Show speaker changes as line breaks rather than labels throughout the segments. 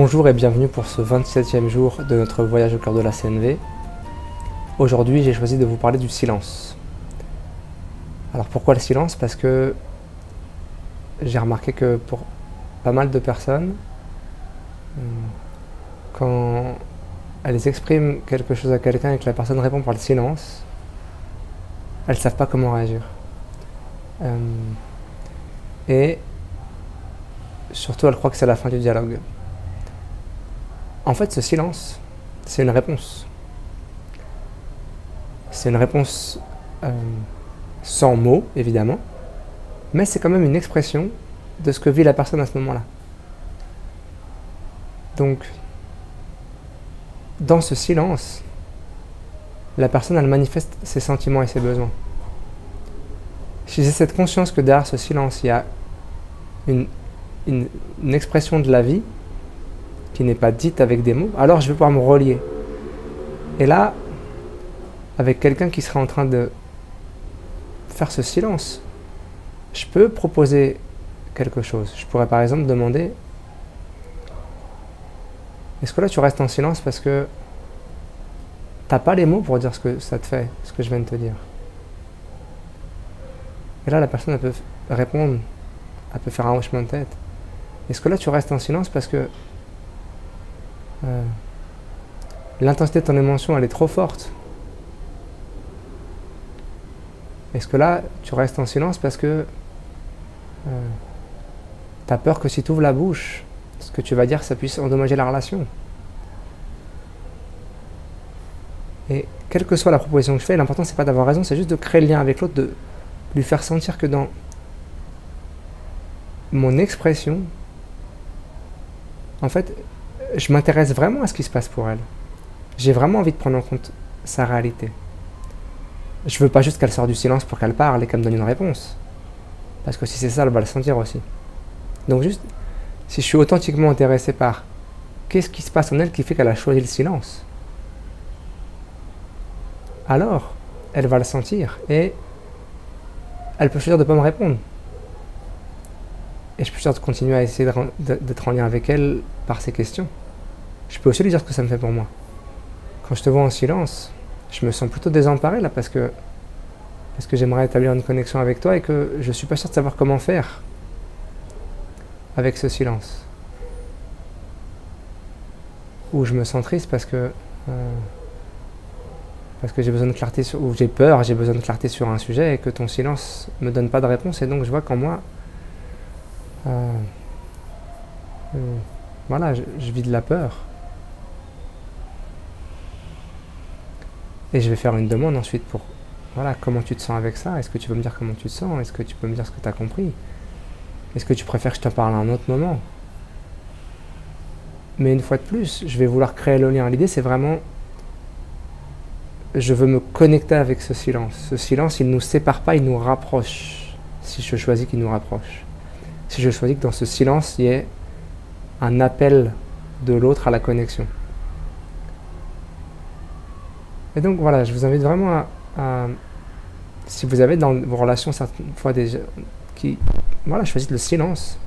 Bonjour et bienvenue pour ce 27e jour de notre voyage au cœur de la CNV. Aujourd'hui, j'ai choisi de vous parler du silence. Alors pourquoi le silence? Parce que j'ai remarqué que pour pas mal de personnes, quand elles expriment quelque chose à quelqu'un et que la personne répond par le silence, elles ne savent pas comment réagir. Et surtout, elles croient que c'est la fin du dialogue. En fait, ce silence, c'est une réponse. C'est une réponse sans mots, évidemment, mais c'est quand même une expression de ce que vit la personne à ce moment-là. Donc, dans ce silence, la personne, elle manifeste ses sentiments et ses besoins. Si j'ai cette conscience que derrière ce silence, il y a une expression de la vie qui n'est pas dite avec des mots, alors je vais pouvoir me relier. Et là, avec quelqu'un qui serait en train de faire ce silence, je peux proposer quelque chose. Je pourrais par exemple demander: est-ce que là tu restes en silence parce que t'as pas les mots pour dire ce que ça te fait, ce que je viens de te dire? Et là la personne, elle peut répondre, elle peut faire un hochement de tête. Est-ce que là tu restes en silence parce que l'intensité de ton émotion, elle est trop forte? Est-ce que là, tu restes en silence parce que tu as peur que si tu ouvres la bouche, ce que tu vas dire, ça puisse endommager la relation? Et quelle que soit la proposition que je fais, l'important, c'est pas d'avoir raison, c'est juste de créer le lien avec l'autre, de lui faire sentir que dans mon expression, en fait, je m'intéresse vraiment à ce qui se passe pour elle. J'ai vraiment envie de prendre en compte sa réalité. Je veux pas juste qu'elle sorte du silence pour qu'elle parle et qu'elle me donne une réponse. Parce que si c'est ça, elle va le sentir aussi. Donc juste, si je suis authentiquement intéressé par qu'est-ce qui se passe en elle qui fait qu'elle a choisi le silence, alors elle va le sentir et elle peut choisir de ne pas me répondre. Et je peux choisir de continuer à essayer d'être en lien avec elle par ces questions. Je peux aussi lui dire ce que ça me fait pour moi. Quand je te vois en silence, je me sens plutôt désemparé là parce que j'aimerais établir une connexion avec toi et que je suis pas sûr de savoir comment faire avec ce silence. Ou je me sens triste parce que j'ai besoin de clarté ou j'ai peur, j'ai besoin de clarté sur un sujet et que ton silence me donne pas de réponse, et donc je vois qu'en moi voilà, je vis de la peur. Et je vais faire une demande ensuite pour, voilà, comment tu te sens avec ça? Est-ce que tu peux me dire comment tu te sens? Est-ce que tu peux me dire ce que tu as compris? Est-ce que tu préfères que je t'en parle à un autre moment? Mais une fois de plus, je vais vouloir créer le lien. L'idée, c'est vraiment, je veux me connecter avec ce silence. Ce silence, il ne nous sépare pas, il nous rapproche. Si je choisis qu'il nous rapproche. Si je choisis que dans ce silence, il y ait un appel de l'autre à la connexion. Et donc voilà, je vous invite vraiment à si vous avez dans vos relations certaines fois des gens qui, voilà, choisissent le silence,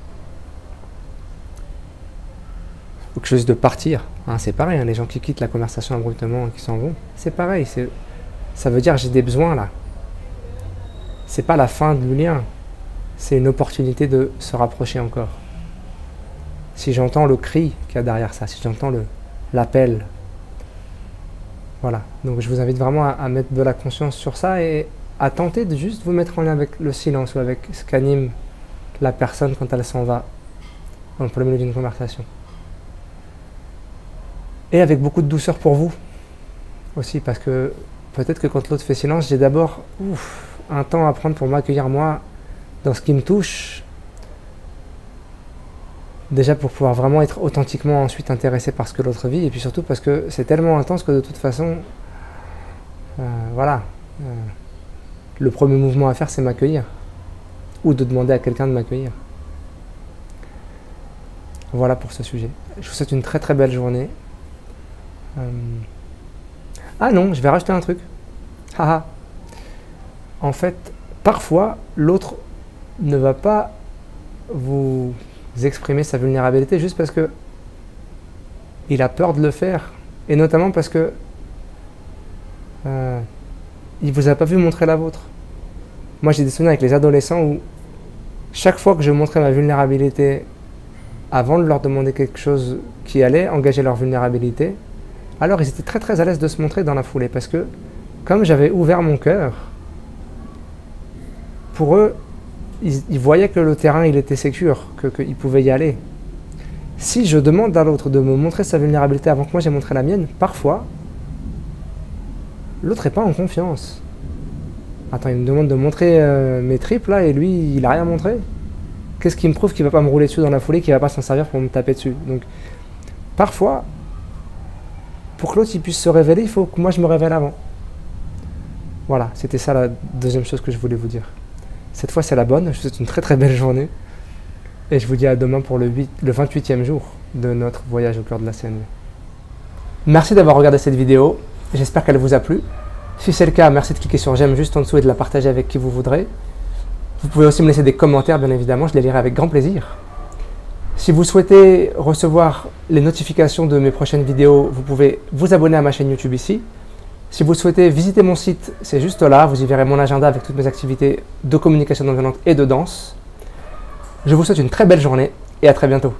ou que choisissent de partir, hein, c'est pareil, hein, les gens qui quittent la conversation abruptement et qui s'en vont, c'est pareil, ça veut dire j'ai des besoins là. C'est pas la fin du lien, c'est une opportunité de se rapprocher encore. Si j'entends le cri qu'il y a derrière ça, si j'entends l'appel, voilà, donc je vous invite vraiment à mettre de la conscience sur ça et à tenter de juste vous mettre en lien avec le silence ou avec ce qu'anime la personne quand elle s'en va en plein milieu d'une conversation. Et avec beaucoup de douceur pour vous aussi, parce que peut-être que quand l'autre fait silence, j'ai d'abord un temps à prendre pour m'accueillir moi dans ce qui me touche, déjà pour pouvoir vraiment être authentiquement ensuite intéressé par ce que l'autre vit, et puis surtout parce que c'est tellement intense que de toute façon, voilà, le premier mouvement à faire, c'est m'accueillir, ou de demander à quelqu'un de m'accueillir. Voilà pour ce sujet. Je vous souhaite une très très belle journée. Ah non, je vais rajouter un truc. Haha. En fait, parfois, l'autre ne va pas vous exprimer sa vulnérabilité juste parce que il a peur de le faire. Et notamment parce que il vous a pas vu montrer la vôtre. Moi, j'ai des souvenirs avec les adolescents où chaque fois que je montrais ma vulnérabilité avant de leur demander quelque chose qui allait engager leur vulnérabilité, alors ils étaient très très à l'aise de se montrer dans la foulée parce que comme j'avais ouvert mon cœur, pour eux, ils voyaient que le terrain il était sécure, qu'ils pouvaient y aller. Si je demande à l'autre de me montrer sa vulnérabilité avant que moi j'ai montré la mienne, parfois, l'autre n'est pas en confiance. Attends, il me demande de montrer mes tripes là et lui il a rien montré. Qu'est-ce qui me prouve qu'il va pas me rouler dessus dans la foulée, qu'il va pas s'en servir pour me taper dessus? Donc, parfois, pour que l'autre il puisse se révéler, il faut que moi je me révèle avant. Voilà, c'était ça la deuxième chose que je voulais vous dire. Cette fois c'est la bonne, je vous souhaite une très très belle journée. Et je vous dis à demain pour le 28e jour de notre voyage au cœur de la CNV. Merci d'avoir regardé cette vidéo, j'espère qu'elle vous a plu. Si c'est le cas, merci de cliquer sur j'aime juste en dessous et de la partager avec qui vous voudrez. Vous pouvez aussi me laisser des commentaires, bien évidemment, je les lirai avec grand plaisir. Si vous souhaitez recevoir les notifications de mes prochaines vidéos, vous pouvez vous abonner à ma chaîne YouTube ici. Si vous souhaitez visiter mon site, c'est juste là, vous y verrez mon agenda avec toutes mes activités de communication non violente et de danse. Je vous souhaite une très belle journée et à très bientôt.